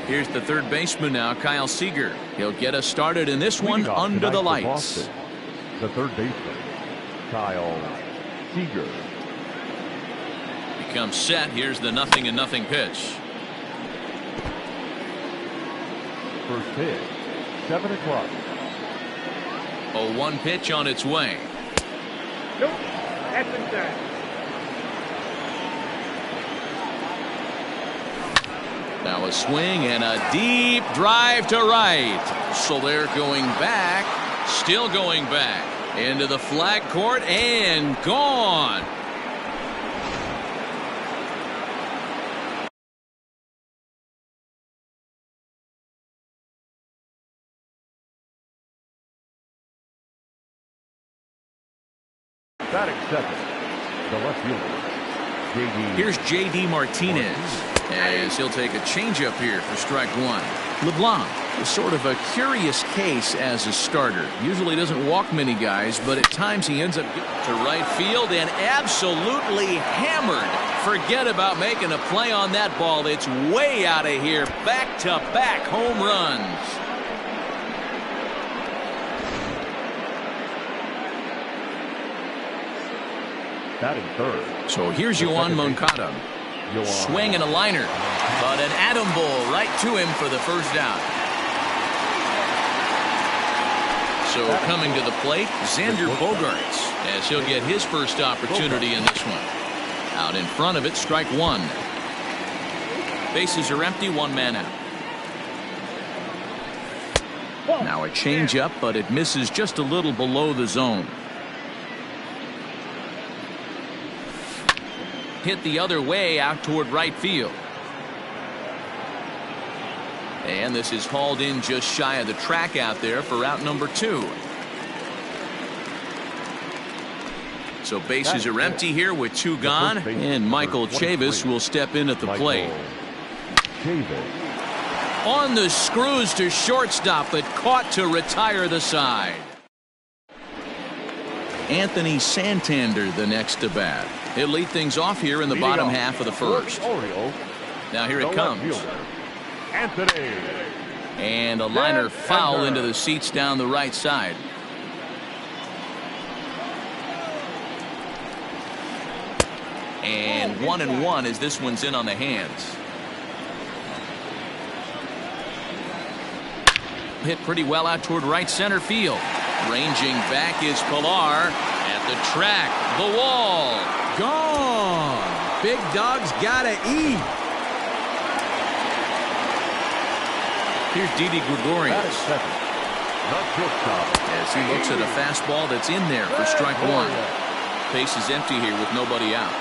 Here's the third baseman now, Kyle Seager. He'll get us started in this one under the lights. The third baseman, Kyle Seager. He comes set. Here's the 0-0 pitch. First pitch, 7 o'clock. 0-1 pitch on its way. Nope, that's inside. Now a swing and a deep drive to right. Soler going back, still going back into the flag court and gone. Batting second, the left fielder, J.D. Here's J.D. Martinez, as he'll take a changeup here for strike one. LeBlanc is sort of a curious case as a starter. Usually doesn't walk many guys, but at times he ends up to right field and absolutely hammered. Forget about making a play on that ball. It's way out of here. Back-to-back home runs. Batting third. So here's Yoan Moncada. Swing and a liner, but an atom ball right to him for the first out. So coming to the plate, Xander Bogaerts, as he'll get his first opportunity in this one. Out in front of it, strike one. Bases are empty, one man out. Now a changeup, but it misses just a little below the zone. Hit the other way out toward right field. And this is hauled in just shy of the track out there for out number 2. So bases are empty here with 2 gone, and Michael Chavis will step in at the plate. On the screws to shortstop, but caught to retire the side. Anthony Santander the next to bat. He'll lead things off here in the bottom half of the first. Now here it comes. Anthony. And a liner foul into the seats down the right side. And 1-1 as this one's in on the hands. Hit pretty well out toward right center field. Ranging back is Pilar at the track. The wall. Gone. Big dog's gotta eat. Here's Didi Gregorius as he looks at a fastball that's in there for strike one. Base is empty here with nobody out.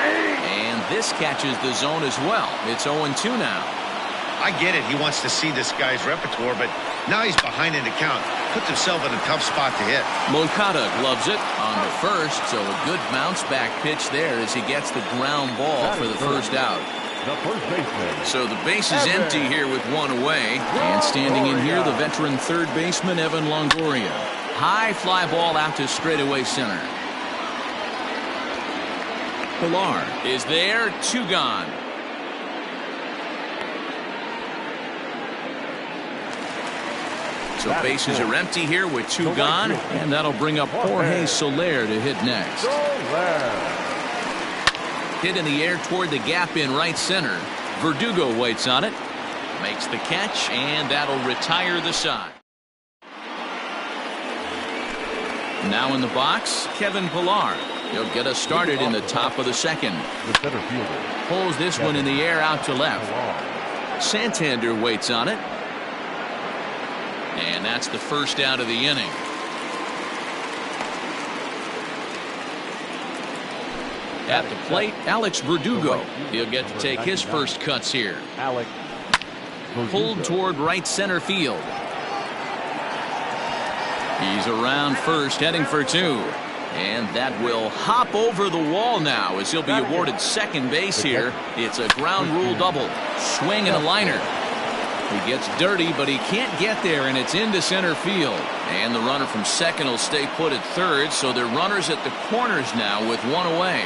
And this catches the zone as well. It's 0-2 now. I get it. He wants to see this guy's repertoire, but now he's behind in the count. Puts himself in a tough spot to hit. Moncada gloves it on the first, so a good bounce back pitch there as he gets the ground ball for the first out. So the base is empty here with one away. And standing in here, the veteran third baseman, Evan Longoria. High fly ball out to straightaway center. Pilar is there, 2 gone. So bases are empty here with 2 gone, and that'll bring up Jorge Soler to hit next. Hit in the air toward the gap in right center. Verdugo waits on it, makes the catch, and that'll retire the side. Now in the box, Kevin Pilar. He'll get us started in the top of the second. The center fielder pulls this one in the air out to left. Santander waits on it. And that's the first out of the inning. At the plate, Alex Verdugo. He'll get to take his first cuts here. Pulled toward right center field. He's around first, heading for 2. And that will hop over the wall now as he'll be awarded second base here. It's a ground rule double. Swing and a liner. He gets dirty, but he can't get there, and it's into center field. And the runner from second will stay put at third, so they're runners at the corners now with 1 away.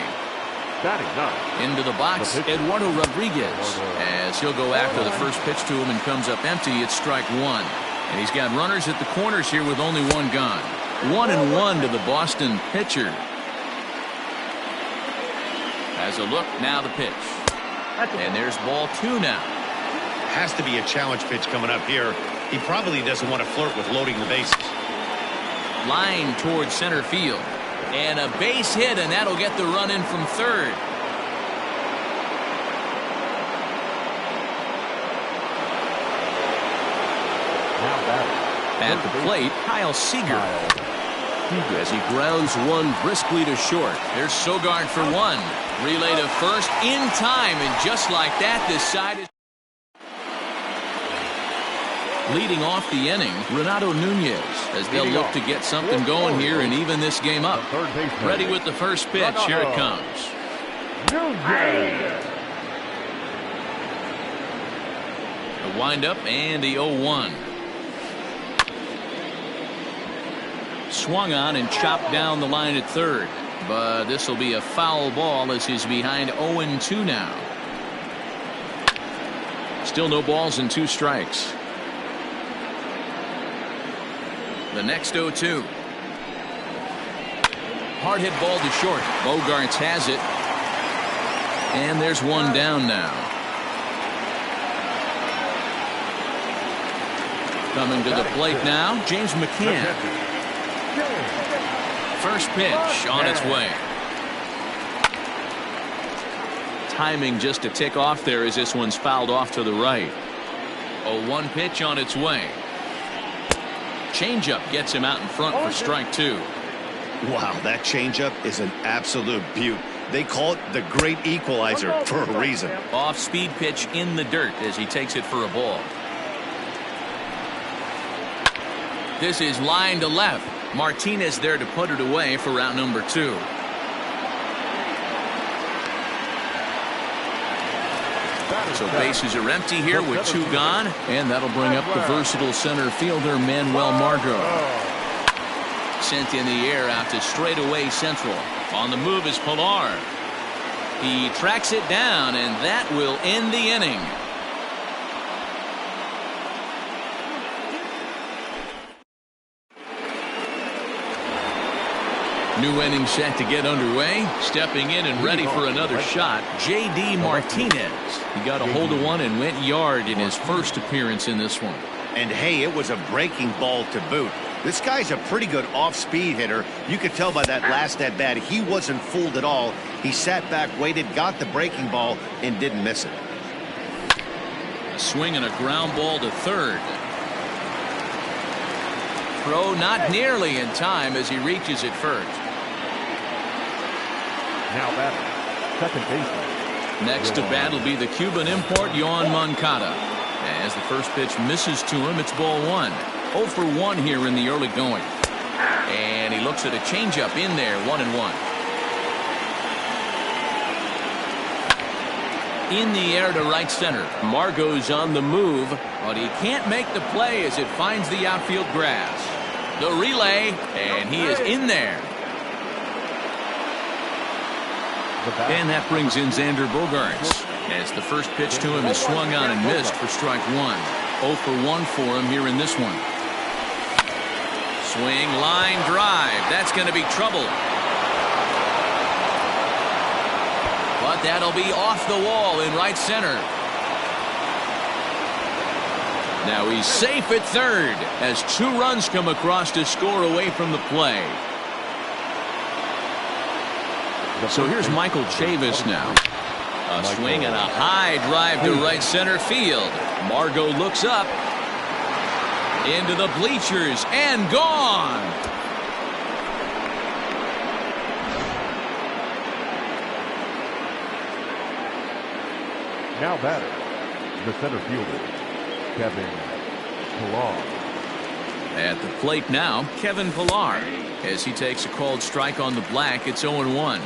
Batting ninth. Into the box, Eduardo Rodriguez, as he'll go after the first pitch to him and comes up empty. It's strike one. And he's got runners at the corners here with only one gone. 1-1 to the Boston pitcher. As a look, now the pitch. And there's ball two now. Has to be a challenge pitch coming up here. He probably doesn't want to flirt with loading the bases. Line towards center field. And a base hit, and that'll get the run in from third. At the plate, Kyle Seager. As he grounds one briskly to short. There's Sogard for one. Relay to first in time, and just like that, this side is leading off the inning. Renato Nunez, as they'll look to get something going here and even this game up. Ready with the first pitch. Here it comes. The windup and the 0-1. Swung on and chopped down the line at third. But this will be a foul ball as he's behind 0-2 now. Still no balls and 2 strikes. The next 0-2. Hard hit ball to short. Bogaerts has it. And there's one down now. Coming to the plate now, James McCann. First pitch on its way. Timing just a tick off there as this one's fouled off to the right. 0-1 pitch on its way. Changeup gets him out in front for strike two. Wow, that changeup is an absolute beaut. They call it the great equalizer for a reason. Off-speed pitch in the dirt as he takes it for a ball. This is line to left. Martinez there to put it away for route number 2. So bases are empty here with 2 gone, and that'll bring up the versatile center fielder Manuel Margot. Sent in the air out to straightaway central. On the move is Pilar. He tracks it down, and that will end the inning. New inning set to get underway. Stepping in and ready for another shot, J.D. Martinez. He got a hold of one and went yard in his first appearance in this one. And hey, it was a breaking ball to boot. This guy's a pretty good off-speed hitter. You could tell by that last at-bat he wasn't fooled at all. He sat back, waited, got the breaking ball, and didn't miss it. A swing and a ground ball to third. Throw not nearly in time as he reaches it first. Now batting, second baseman. Next to bat will be the Cuban import Yoan Moncada. As the first pitch misses to him, it's ball 1. 0 for 1 here in the early going. And he looks at a changeup in there, 1-1. In the air to right center. Margot's on the move, but he can't make the play as it finds the outfield grass. The relay, and he is in there. And that brings in Xander Bogaerts. As the first pitch to him is swung on and missed for strike 1. 0 for 1 for him here in this one. Swing, line drive. That's going to be trouble. But that'll be off the wall in right center. Now he's safe at third as 2 runs come across to score away from the play. So here's Michael Chavis now. A swing and a high drive to right center field. Margot looks up. Into the bleachers and gone. Now batting, the center fielder, Kevin Pillar. At the plate now, Kevin Pillar. As he takes a called strike on the black, it's 0-1.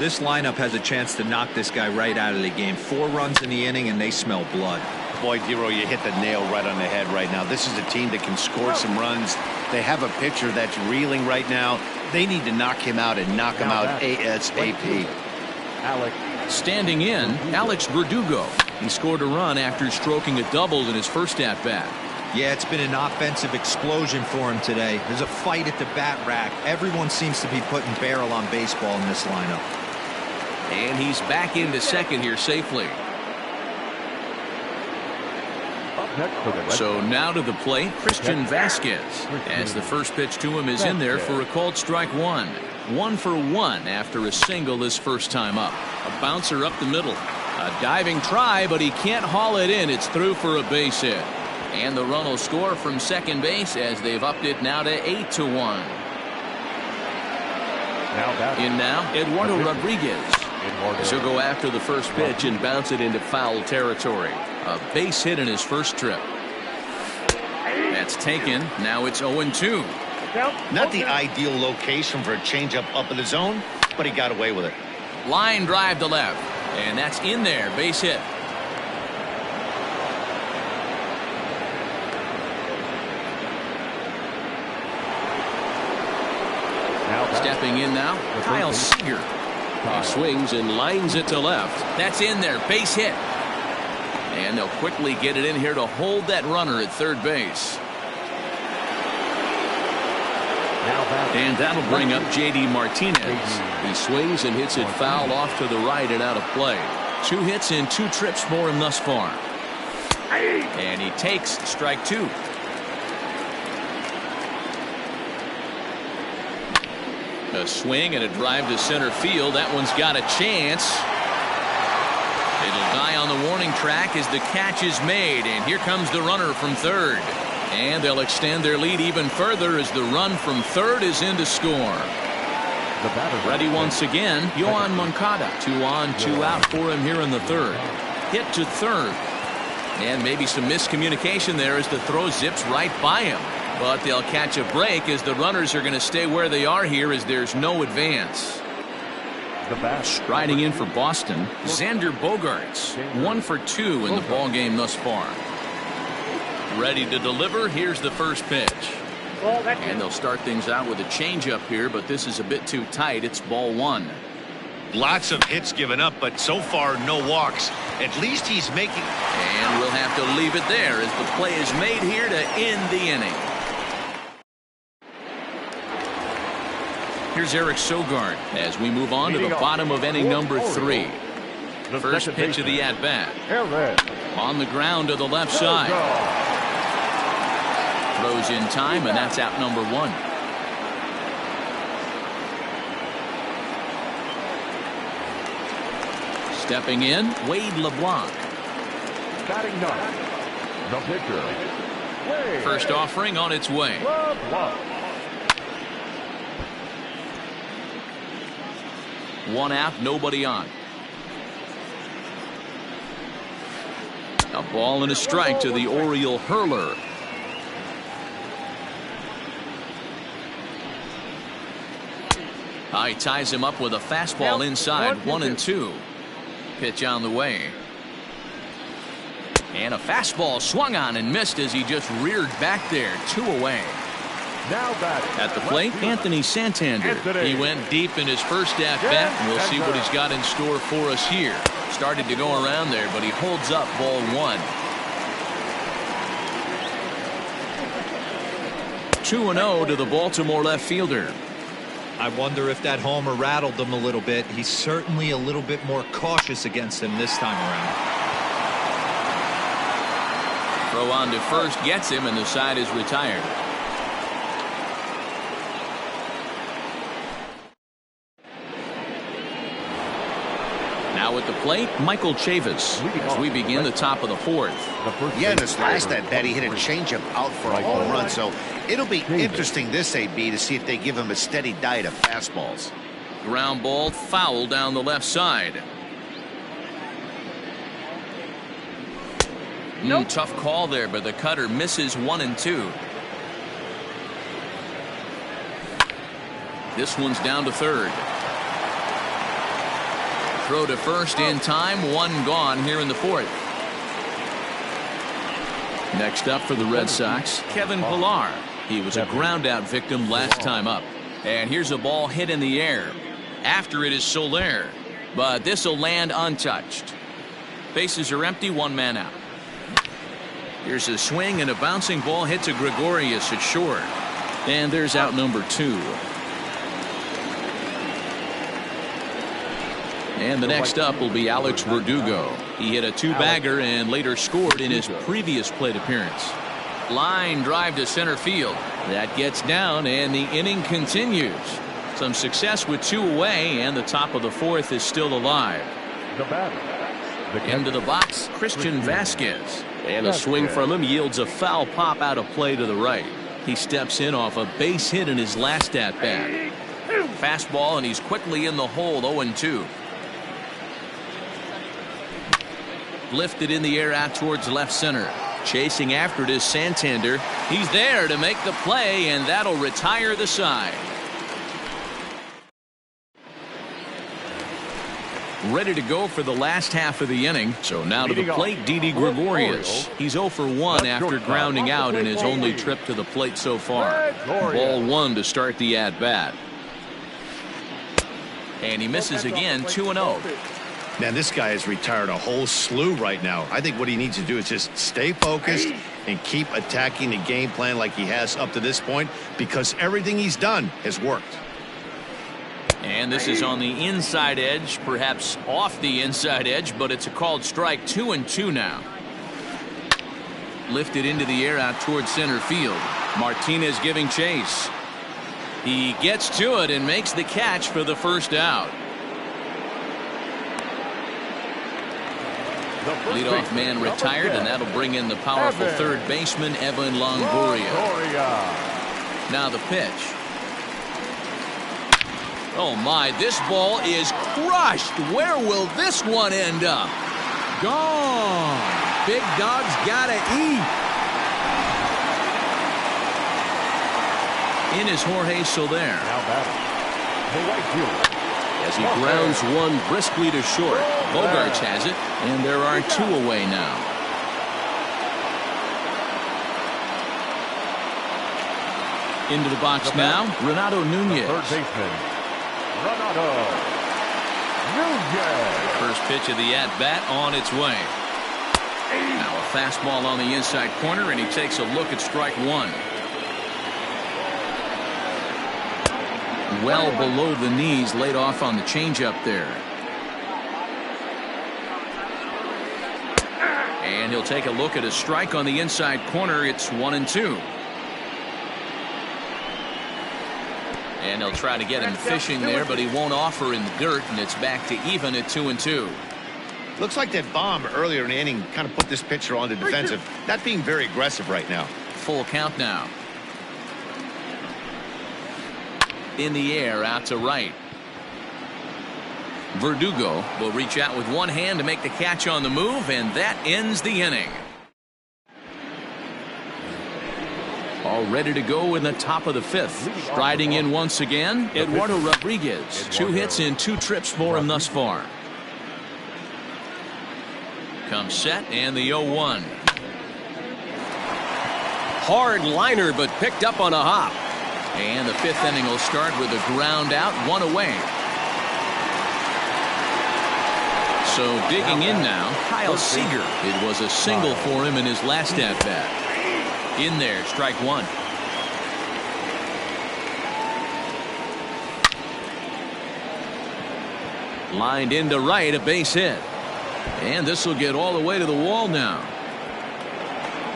This lineup has a chance to knock this guy right out of the game. 4 runs in the inning, and they smell blood. Boy, Dero, you hit the nail right on the head right now. This is a team that can score some runs. They have a pitcher that's reeling right now. They need to knock him out and knock him out ASAP. Alex. Standing in, Alex Verdugo. He scored a run after stroking a double in his first at-bat. Yeah, it's been an offensive explosion for him today. There's a fight at the bat rack. Everyone seems to be putting barrel on baseball in this lineup. And he's back into second here safely. Up next for the Red So Sox. now to the plate, Christian Vasquez, as the first pitch to him is in there for a called strike one. 1 for 1 after a single his first time up. A bouncer up the middle. A diving try, but he can't haul it in. It's through for a base hit. And the run will score from second base as they've upped it now to 8-1. Now batting. In now, Eduardo Rodriguez. Eduardo. He'll go after the first pitch and bounce it into foul territory. A base hit in his first trip. That's taken. Now it's 0-2. Not the ideal location for a changeup up in the zone, but he got away with it. Line drive to left. And that's in there. Base hit. Now batting. Stepping in now, Kyle Seager. He swings and lines it to left. That's in there. Base hit. And they'll quickly get it in here to hold that runner at third base. Now batting. And that'll bring up J.D. Martinez. He swings and hits it foul off to the right and out of play. 2 hits and 2 trips for him thus far. And he takes strike 2. A swing and a drive to center field. That one's got a chance. It'll die on the warning track as the catch is made. And here comes the runner from third. And they'll extend their lead even further as the run from third is in to score. The batter. Ready once again, Yoan Moncada. 2 on, 2 out for him here in the third. Hit to third. And maybe some miscommunication there as the throw zips right by him. But they'll catch a break as the runners are going to stay where they are here as there's no advance. The bat. Striding in for Boston, Xander Bogaerts. 1 for 2 in the ball game thus far. Ready to deliver. Here's the first pitch. And they'll start things out with a changeup here, but this is a bit too tight. It's ball 1. Lots of hits given up, but so far no walks. At least he's making. And we'll have to leave it there as the play is made here to end the inning. Here's Eric Sogard as we move on to the bottom of inning number 3. First pitch of the at-bat. On the ground to the left side. Throws in time, and that's out number 1. Stepping in, Wade LeBlanc. Batting 9. The pitcher. Wade First offering on its way. LeBlanc. 1 out, nobody on. A ball and a strike to the Oriole hurler. He ties him up with a fastball inside. 1-2. Pitch on the way. And a fastball swung on and missed as he just reared back there. 2 away. Now batting. At the plate, Anthony Santander. He went deep in his first at-bat, and we'll see what he's got in store for us here. Started to go around there, but he holds up ball 1. 2-0 to the Baltimore left fielder. I wonder if that homer rattled him a little bit. He's certainly a little bit more cautious against him this time around. Throw on to first gets him, and the side is retired. Now at the plate, Michael Chavis as we begin the top of the 4th. Yeah, in his last at bat, he hit a changeup out for a home run. So it'll be interesting this AB to see if they give him a steady diet of fastballs. Ground ball foul down the left side. Tough call there, but the cutter misses 1-2. This one's down to third. Throw to first in time. 1 gone here in the 4th. Next up for the Red Sox, Kevin Pillar. He was a ground out victim last time up. And here's a ball hit in the air. After it is Soler. but this will land untouched. Bases are empty, one man out. Here's a swing and a bouncing ball hit to Gregorius at short. And there's out number 2. And the next up will be Alex Verdugo. He hit a 2-bagger and later scored in his previous plate appearance. Line drive to center field. That gets down and the inning continues. Some success with 2 away, and the top of the 4th is still alive. The batter. Into the box, Christian Vasquez. And a swing from him yields a foul pop out of play to the right. He steps in off a base hit in his last at-bat. Fastball, and he's quickly in the hole, 0-2. Lifted in the air out towards left center. Chasing after it is Santander. He's there to make the play, and that'll retire the side. Ready to go for the last half of the inning. So now to the plate, Didi Gregorius. He's 0 for 1 after grounding out in his only trip to the plate so far. Ball 1 to start the at-bat. And he misses again, 2-0. Man, this guy has retired a whole slew right now. I think what he needs to do is just stay focused and keep attacking the game plan like he has up to this point, because everything he's done has worked. And this is on the inside edge, perhaps off the inside edge, but it's a called strike. 2-2 now. Lifted into the air out towards center field. Martinez giving chase. He gets to it and makes the catch for the first out. Leadoff man retired, and that'll bring in the powerful third baseman, Evan Longoria. Now the pitch. Oh my, this ball is crushed. Where will this one end up? Gone. Big Dog's gotta eat. In is Jorge Soler. Now batting. The right fielder. As he grounds one briskly to short. Bogarts has it, and there are 2 away now. Into the box now, Renato Nunez. Third baseman, Renato Nunez. First pitch of the at-bat on its way. Now a fastball on the inside corner, and he takes a look at strike 1. Well below the knees, laid off on the changeup there. And he'll take a look at a strike on the inside corner. It's 1-2. And he'll try to get him fishing there, but he won't offer in the dirt, and it's back to even at 2-2. Looks like that bomb earlier in the inning kind of put this pitcher on the defensive, not being very aggressive right now. Full count now. In the air out to right. Verdugo will reach out with one hand to make the catch on the move, and that ends the inning. All ready to go in the top of the 5th. Striding in once again, Eduardo Rodriguez. 2 hits in 2 trips for him thus far. Comes set, and the 0-1. Hard liner, but picked up on a hop. And the 5th inning will start with a ground out, 1 away. So digging in now, Kyle Seager. It was a single for him in his last at-bat. In there, strike 1. Lined into right, a base hit. And this will get all the way to the wall now.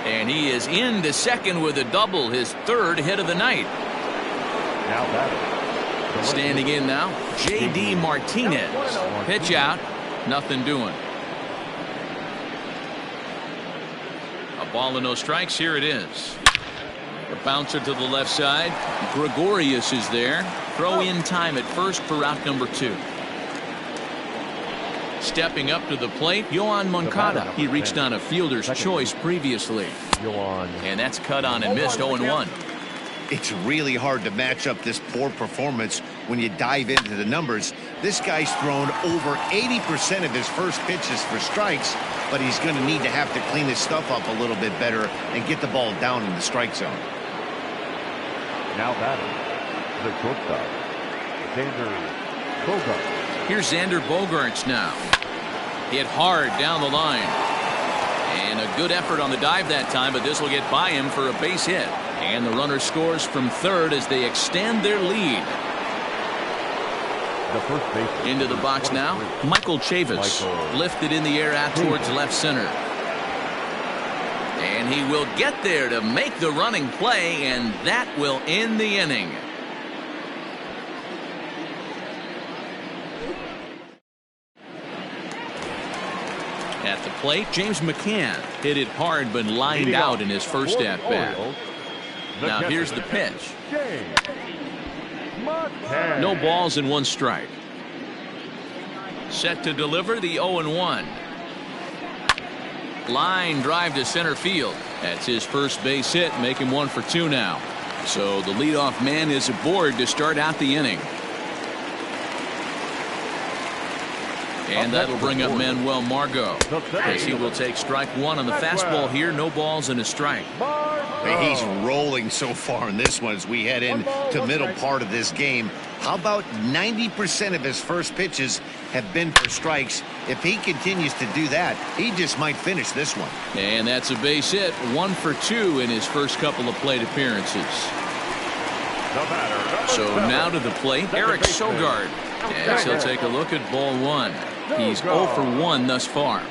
And he is into second with a double, his 3rd hit of the night. Now batting. Standing in now, J.D. Martinez. Pitch out, nothing doing. A ball and no strikes. Here it is. The bouncer to the left side. Gregorius is there. Throw in time at first for out number 2. Stepping up to the plate, Yoan Moncada. He reached on a fielder's choice previously. And that's cut on and missed, 0-1. It's really hard to match up this poor performance when you dive into the numbers. This guy's thrown over 80% of his first pitches for strikes, but he's going to need to have to clean his stuff up a little bit better and get the ball down in the strike zone. Now batting. The shortstop, Xander Bogaerts. Here's Xander Bogaerts now. Hit hard down the line. And a good effort on the dive that time, but this will get by him for a base hit. And the runner scores from third as they extend their lead. The first base Into the box now, Michael Chavis. Lifted in the air out towards left center. And he will get there to make the running play, and that will end the inning. At the plate, James McCann hit it hard but lined out in his first at-bat. Now here's the pitch. No balls and 1 strike. Set to deliver the 0-1. Line drive to center field. That's his first base hit, make him 1 for 2 now. So the leadoff man is aboard to start out the inning. And that'll bring up Manuel Margot, as he will take strike 1 on the fastball here. No balls and a strike. He's rolling so far in this one as we head into middle part of this game. How about 90% of his first pitches have been for strikes? If he continues to do that, he just might finish this one. And that's a base hit, 1 for 2 in his first couple of plate appearances. So now to the plate, Eric Sogard, as he'll take a look at ball 1. He's 0 for 1 thus far.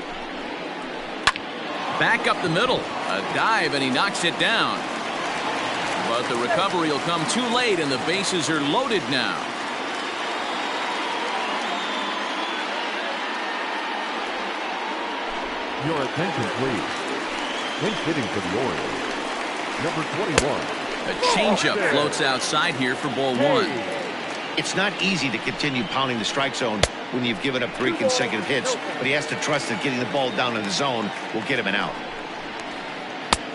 Back up the middle, a dive, and he knocks it down. But the recovery will come too late, and the bases are loaded now. Your attention, please. Pinch hitting for the Orioles, number 21. A changeup floats outside here for ball 1. It's not easy to continue pounding the strike zone when you've given up 3 consecutive hits, but he has to trust that getting the ball down in the zone will get him an out.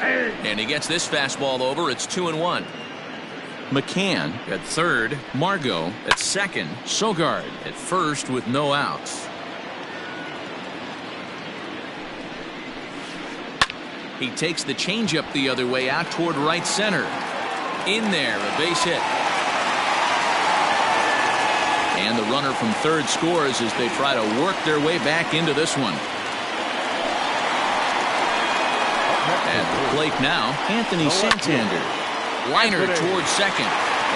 And he gets this fastball over. It's 2-1. McCann at third, Margot at second, Sogard at first with no outs. He takes the changeup the other way out toward right center. In there, a base hit. And the runner from third scores as they try to work their way back into this one. At the plate now, Anthony Santander. Liner towards second.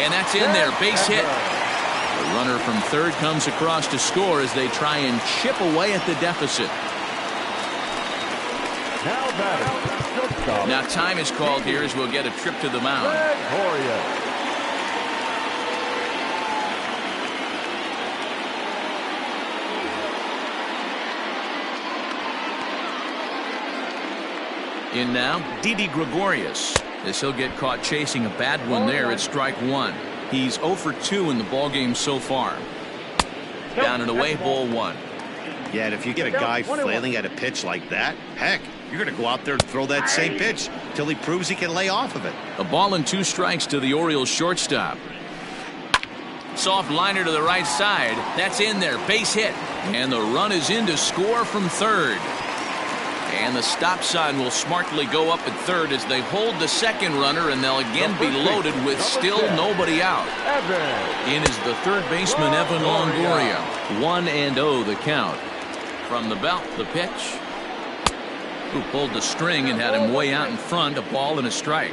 And that's in there, base hit. The runner from third comes across to score as they try and chip away at the deficit. Now time is called here as we'll get a trip to the mound. In now, Didi Gregorius, as he'll get caught chasing a bad one there at strike 1. He's 0 for 2 in the ballgame so far. Down and away, ball 1. Yeah, and if you get a guy flailing at a pitch like that, heck, you're going to go out there and throw that same pitch till he proves he can lay off of it. A ball and 2 strikes to the Orioles shortstop. Soft liner to the right side. That's in there, base hit. And the run is in to score from third. And the stop sign will smartly go up at third as they hold the second runner, and they'll again be loaded with still nobody out. In is the third baseman, Evan Longoria. 1-0 the count. From the belt, the pitch. Who pulled the string and had him way out in front, a ball and a strike.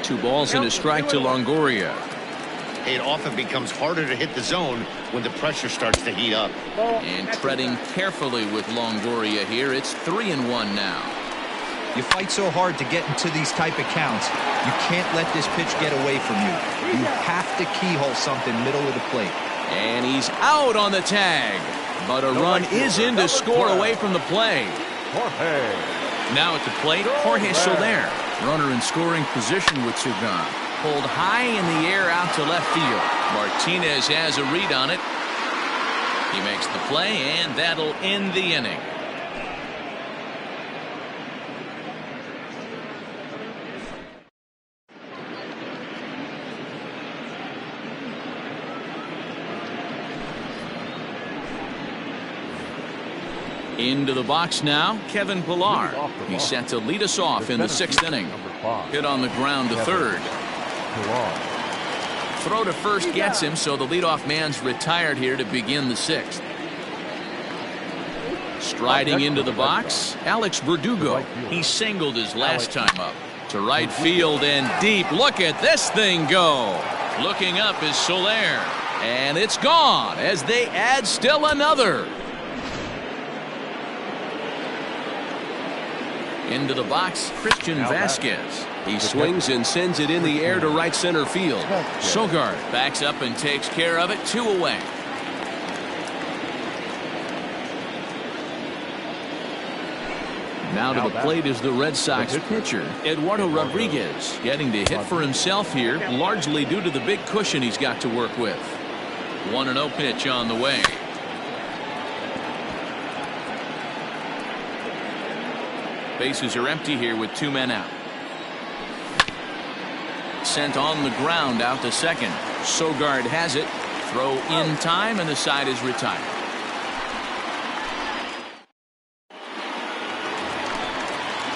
2 balls and a strike to Longoria. It often becomes harder to hit the zone when the pressure starts to heat up. And treading carefully with Longoria here. It's 3-1 now. You fight so hard to get into these type of counts. You can't let this pitch get away from you. You have to keyhole something middle of the plate. And he's out on the tag. But a run is in to score away from the play. Now at the plate, Jorge Soler. Runner in scoring position with 2 gone. Pulled high in the air out to left field. Martinez has a read on it. He makes the play, and that'll end the inning. Into the box now, Kevin Pillar. He's set to lead us off in the 6th inning. Hit on the ground to third. Throw to first gets him, so the leadoff man's retired here to begin the 6th. Striding into the box, Alex Verdugo. He singled his last time up. To right field and deep. Look at this thing go. Looking up is Soler. And it's gone as they add still another. Into the box, Christian Vasquez. He swings and sends it in the air to right center field. Sogard backs up and takes care of it. 2 away. Now to the plate is the Red Sox pitcher, Eduardo Rodriguez, getting to hit for himself here, largely due to the big cushion he's got to work with. 1-0 pitch on the way. Bases are empty here with 2 men out. Sent on the ground out to second. Sogard has it. Throw in time, and the side is retired.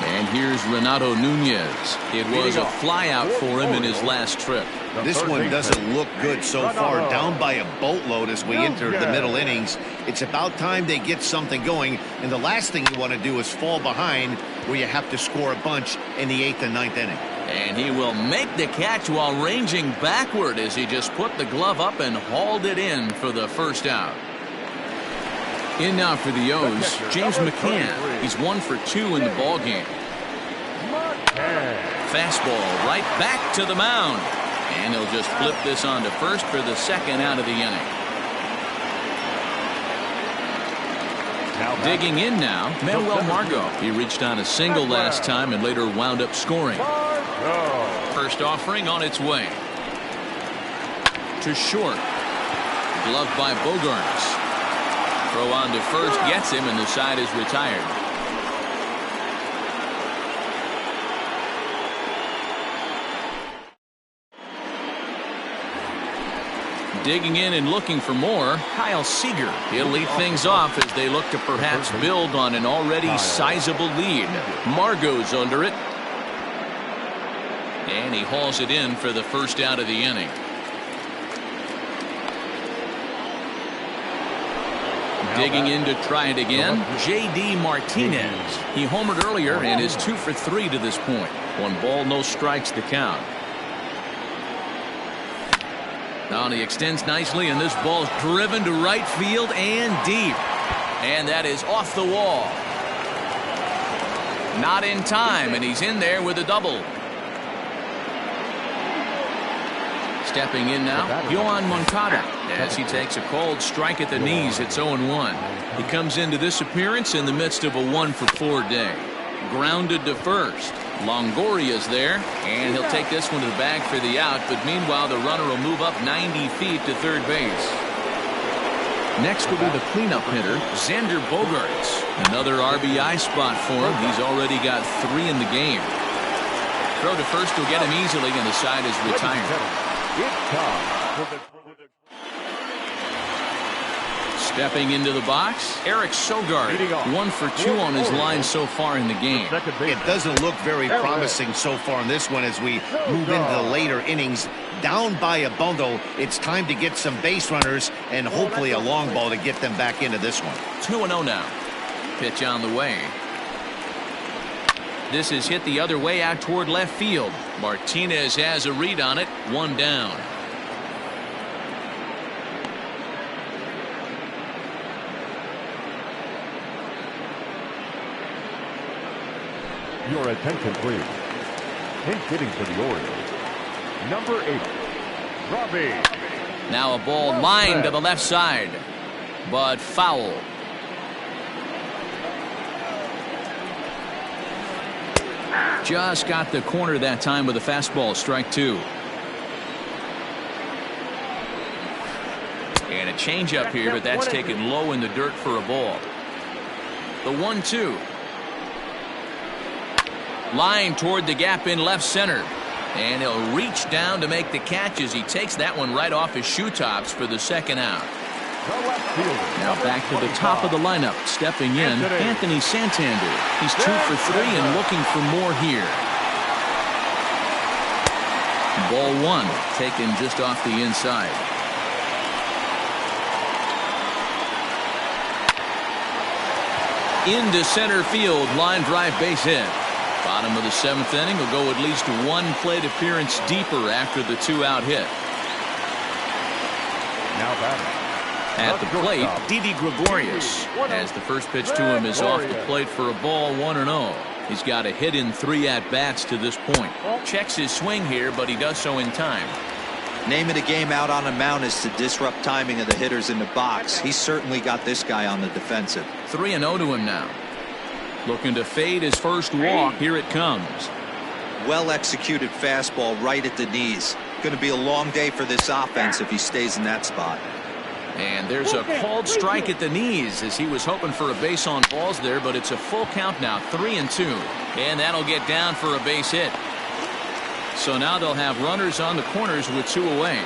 And here's Renato Nunez. It was a flyout for him in his last trip. This one doesn't look good so far. Down by a boatload as we enter the middle innings. It's about time they get something going. And the last thing you want to do is fall behind where you have to score a bunch in the 8th and 9th inning. And he will make the catch while ranging backward as he just put the glove up and hauled it in for the first out. In now for the O's, James McCann. He's 1 for 2 in the ball game. Fastball right back to the mound. And he'll just flip this on to first for the 2nd out of the inning. Digging in now, Manuel Margot. He reached on a single last time and later wound up scoring. First offering on its way. To short. Gloved by Bogaerts. Throw on to first gets him, and the side is retired. Digging in and looking for more, Kyle Seager. He'll lead things off as they look to perhaps build on an already sizable lead. Margot's under it. And he hauls it in for the first out of the inning. Digging in to try it again, J.D. Martinez. He homered earlier and is 2 for 3 to this point. 1 ball, no strikes the count. Now he extends nicely, and this ball's driven to right field and deep. And that is off the wall. Not in time, and he's in there with a double. Stepping in now, Yohan Moncada, as he takes a cold strike at the knees. It's 0-1. He comes into this appearance in the midst of a 1 for 4 day. Grounded to first. Longoria's there, and he'll take this one to the bag for the out, but meanwhile the runner will move up 90 feet to third base. Next will be the cleanup hitter, Xander Bogaerts. Another RBI spot for him. He's already got 3 in the game. Throw to first will get him easily, and the side is retired. Stepping into the box, Eric Sogard. 1 for 2 on his line so far in the game. It doesn't look very promising so far in this one as we move into the later innings. Down by a bundle, it's time to get some base runners and hopefully a long ball to get them back into this one. 2-0 now. Pitch on the way. This is hit the other way out toward left field. Martinez has a read on it. 1 down. Your attention, please. In hitting for the Orioles, number 8, Robbie. Now a ball lined to the left side, but foul. Just got the corner that time with a fastball. Strike 2. And a changeup here, but that's taken low in the dirt for a ball. The 1-2. Line toward the gap in left center. And he'll reach down to make the catch as he takes that one right off his shoe tops for the 2nd out. Now back to the top of the lineup. Stepping in, Anthony Santander. He's 2 for 3 and looking for more here. Ball one, taken just off the inside. Into center field, line drive, base hit. Bottom of the 7th inning will go at least one plate appearance deeper after the 2-out hit. Now batting. At the plate, Didi Gregorius, as the first pitch to him is off the plate for a ball, 1-0. He's got a hit in 3 at-bats to this point. Checks his swing here, but he does so in time. Name of the game out on the mound is to disrupt timing of the hitters in the box. He's certainly got this guy on the defensive. 3-0 to him now. Looking to fade his first walk. Here it comes. Well executed fastball right at the knees. Going to be a long day for this offense if he stays in that spot. And there's a called strike at the knees as he was hoping for a base on balls there, but it's a full count now, 3-2. And that'll get down for a base hit. So now they'll have runners on the corners with 2 away.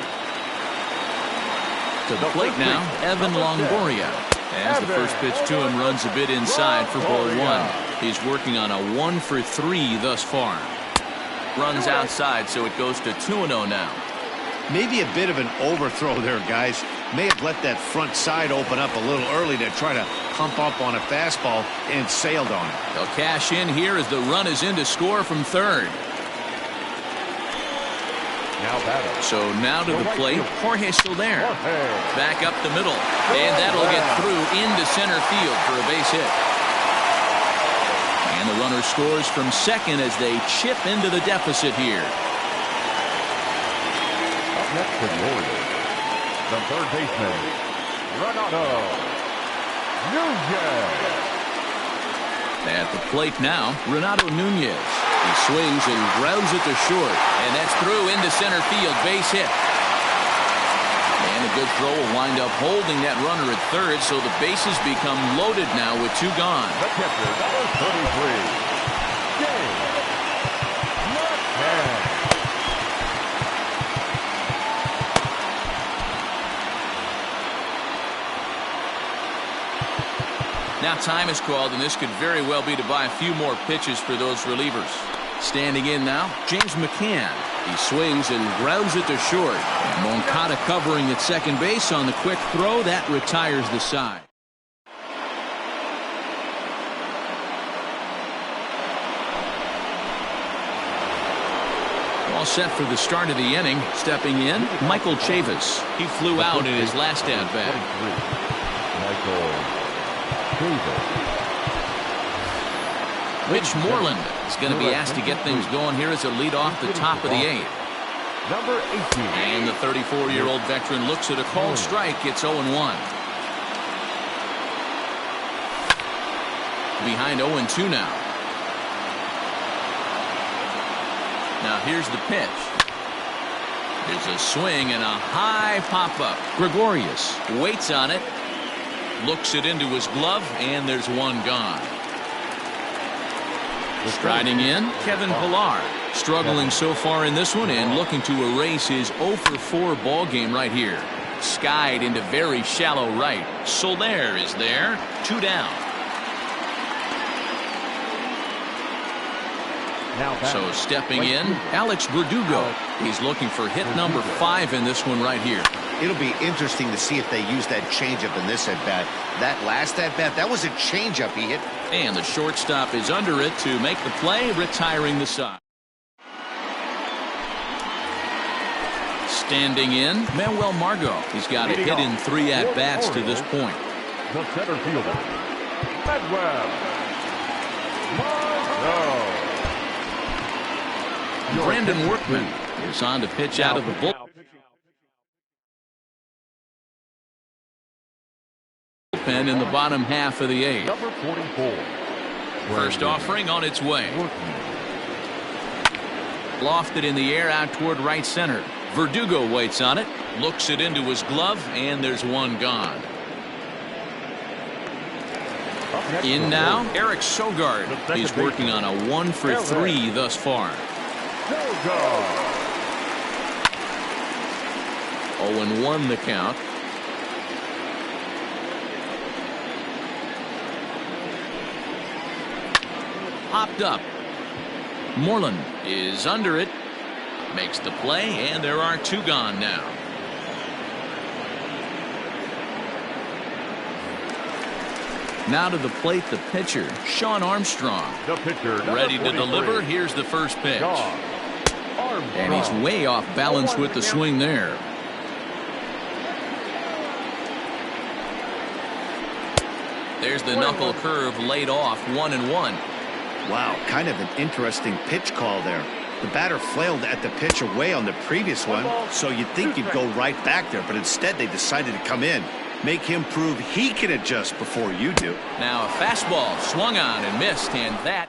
To the plate now, Evan Longoria. As the first pitch to him runs a bit inside for ball 1. He's working on a 1-for-3 thus far. Runs outside, so it goes to 2-0 now. Maybe a bit of an overthrow there, guys. May have let that front side open up a little early to try to pump up on a fastball and sailed on it. They'll cash in here as the run is in to score from third. Now batting. So now to the plate, Jorge Soler. Back up the middle, and that'll get through into center field for a base hit. And the runner scores from second as they chip into the deficit here. Up next for the Orioles, the third baseman, Renato Nunez. At the plate now, Renato Nunez. He swings and grounds it to short, and that's through into center field, base hit. And a good throw will wind up holding that runner at third, so the bases become loaded now with 2 gone. The catcher, number 33, James McCann. Now time is called, and this could very well be to buy a few more pitches for those relievers. Standing in now, James McCann. He swings and grounds it to short. Moncada covering at second base on the quick throw. That retires the side. All set for the start of the inning. Stepping in, Michael Chavis. He flew out in his last at-bat. Michael Mitch Moreland is going to be asked to get things going here as a lead off the top of the 8th. Number 18. And the 34-year-old veteran looks at a called strike. It's 0-1. Behind 0-2 now. Now here's the pitch. There's a swing and a high pop-up. Gregorius waits on it. Looks it into his glove, and there's 1 gone. Striding in, Kevin Pillar. Struggling so far in this one and looking to erase his 0-for-4 ball game right here. Skied into very shallow right. Soler is there. 2 down. So stepping in, Alex Verdugo. He's looking for hit number 5 in this one right here. It'll be interesting to see if they use that changeup in this at-bat. That last at-bat, that was a changeup he hit. And the shortstop is under it to make the play, retiring the side. Standing in, Manuel Margot. He's got a hit in 3 at-bats to this point. The center fielder, Manuel Margot. Brandon Workman is on to pitch out of the bullpen in the bottom half of the 8th. Number 44. First offering on its way. Lofted in the air out toward right center. Verdugo waits on it, looks it into his glove, and there's 1 gone. In now, Eric Sogard. He's working on a 1-for-3 thus far. 0-1 the count. Popped up. Moreland is under it. Makes the play, and there are 2 gone now. Now to the plate, the pitcher, Shawn Armstrong. The pitcher, Ready to 23, deliver. Here's the first pitch. Shawn Armstrong. And he's way off balance with the swing there. There's the knuckle curve laid off, 1-1. Wow, kind of an interesting pitch call there. The batter flailed at the pitch away on the previous one, so you'd think you'd go right back there, but instead they decided to come in. Make him prove he can adjust before you do. Now a fastball swung on and missed, and that.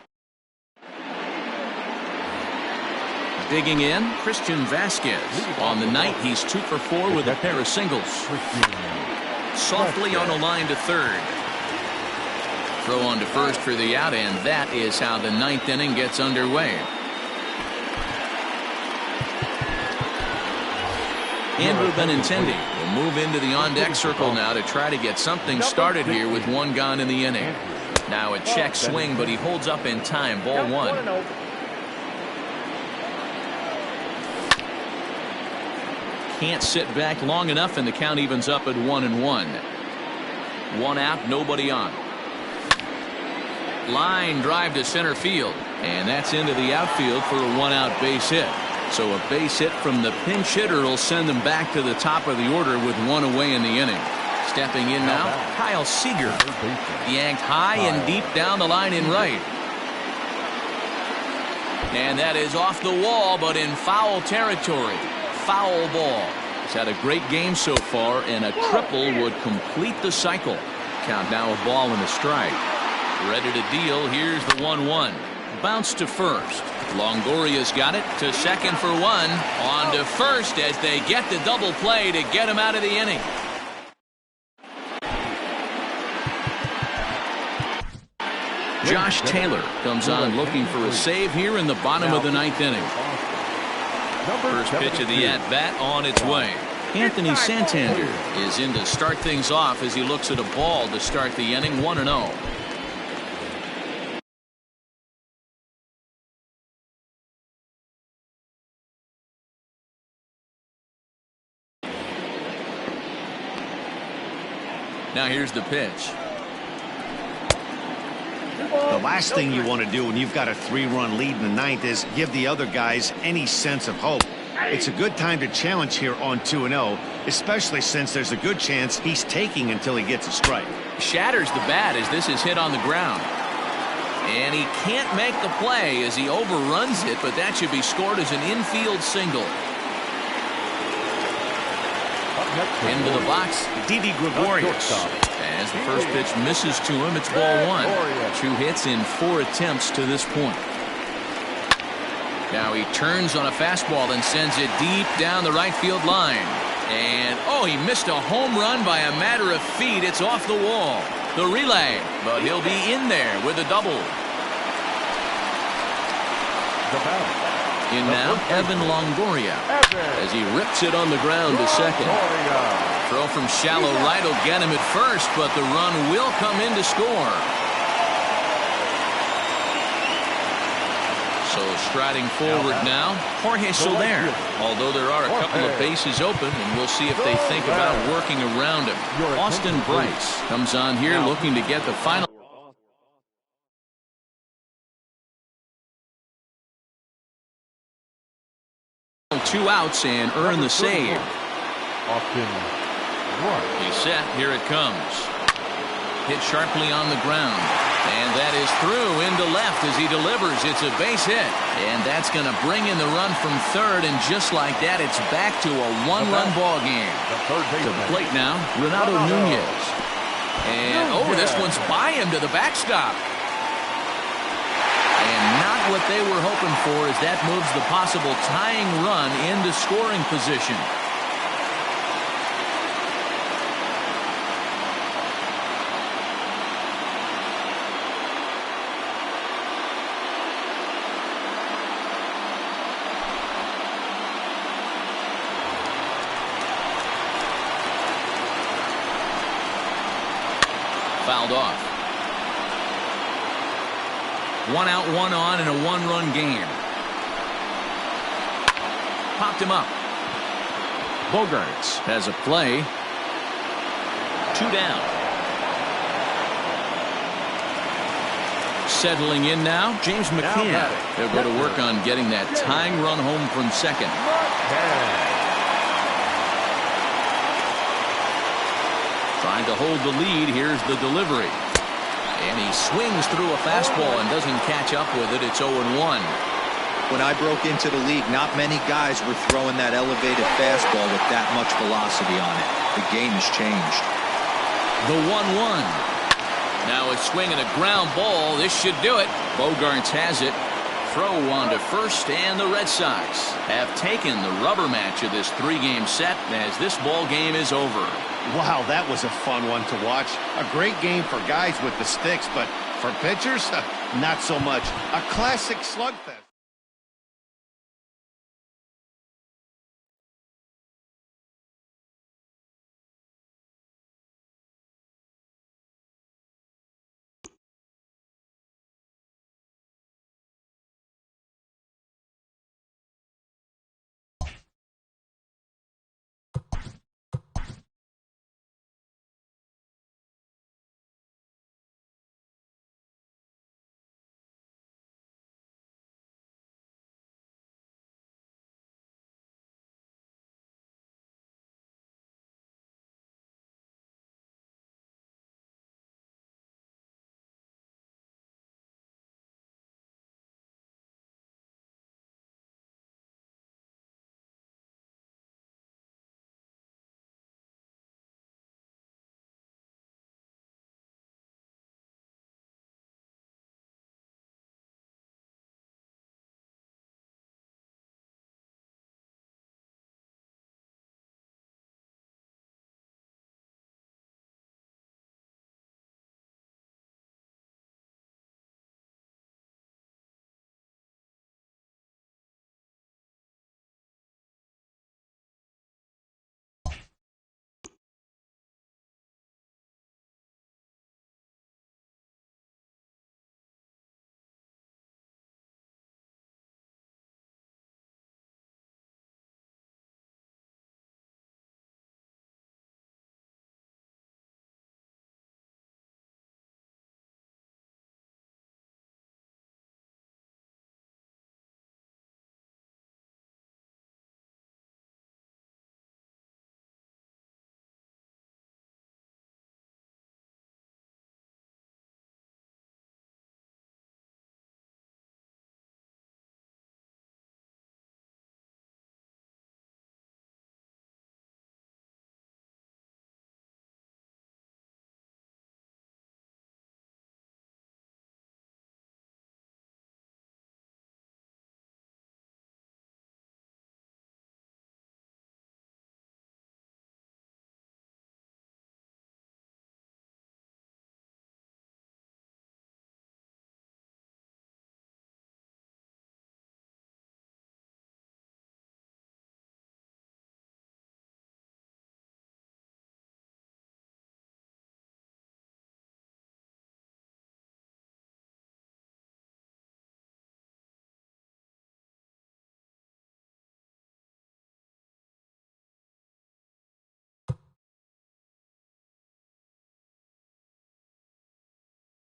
Digging in, Christian Vasquez. On the night, he's 2 for 4 with a pair of singles. Softly on a line to third. Throw on to first for the out, and that is how the 9th inning gets underway. Andrew Benintendi will move into the on-deck circle now to try to get something started here with 1 gone in the inning. Now a check swing, but he holds up in time. Ball 1. Can't sit back long enough, and the count evens up at 1-1. 1 out, nobody on. Line drive to center field, and that's into the outfield for a 1-out base hit. So a base hit from the pinch hitter will send them back to the top of the order with 1 away in the inning. Stepping in now, Kyle Seager. Yanked high and deep down the line in right. And that is off the wall, but in foul territory. Foul ball. He's had a great game so far, and a triple would complete the cycle. Count now a ball and a strike. Ready to deal. Here's the 1-1. Bounce to first. Longoria's got it to second for 1. On to first as they get the double play to get him out of the inning. Josh Taylor comes on looking for a save here in the bottom of the 9th inning. First pitch of the at-bat on its way. Anthony Santander is in to start things off as he looks at a ball to start the inning. 1-0. Now here's the pitch. The last thing you want to do when you've got a 3-run lead in the 9th is give the other guys any sense of hope. It's a good time to challenge here on 2-0, especially since there's a good chance he's taking until he gets a strike. Shatters the bat as this is hit on the ground. And he can't make the play as he overruns it, but that should be scored as an infield single. Into the box, Didi Gregorius. As the first pitch misses to him, it's ball 1. 2 hits in 4 attempts to this point. Now he turns on a fastball and sends it deep down the right field line. And, oh, he missed a home run by a matter of feet. It's off the wall. The relay, but he'll be in there with a double. In now, Evan Longoria as he rips it on the ground to second. Throw from shallow right will get him at first, but the run will come in to score. So striding forward now, Jorge Soler. Although there are a couple of bases open, and we'll see if they think about working around him. Austin Bryce comes on here looking to get the final. 2 outs and earn the save. He's set. Here it comes. Hit sharply on the ground. And that is through into left as he delivers. It's a base hit. And that's going to bring in the run from third. And just like that, it's back to a 1-run ball game. To the plate now, Renato Nunez. And, oh, this one's by him to the backstop. And not what they were hoping for as that moves the possible tying run into scoring position. Fouled off. 1 out, 1 on in a 1-run game. popped him up. Bogaerts has a play. 2 down. Settling in now, James McCann. They'll go to work on getting that tying run home from second. Trying to hold the lead. Here's the delivery. And he swings through a fastball and doesn't catch up with it. It's 0-1. When I broke into the league, not many guys were throwing that elevated fastball with that much velocity on it. The game has changed. The 1-1. Now a swing and a ground ball. This should do it. Bogaerts has it. Throw on to first, and the Red Sox have taken the rubber match of this 3-game set as this ball game is over. Wow, that was a fun one to watch. A great game for guys with the sticks, but for pitchers, not so much. A classic slugfest.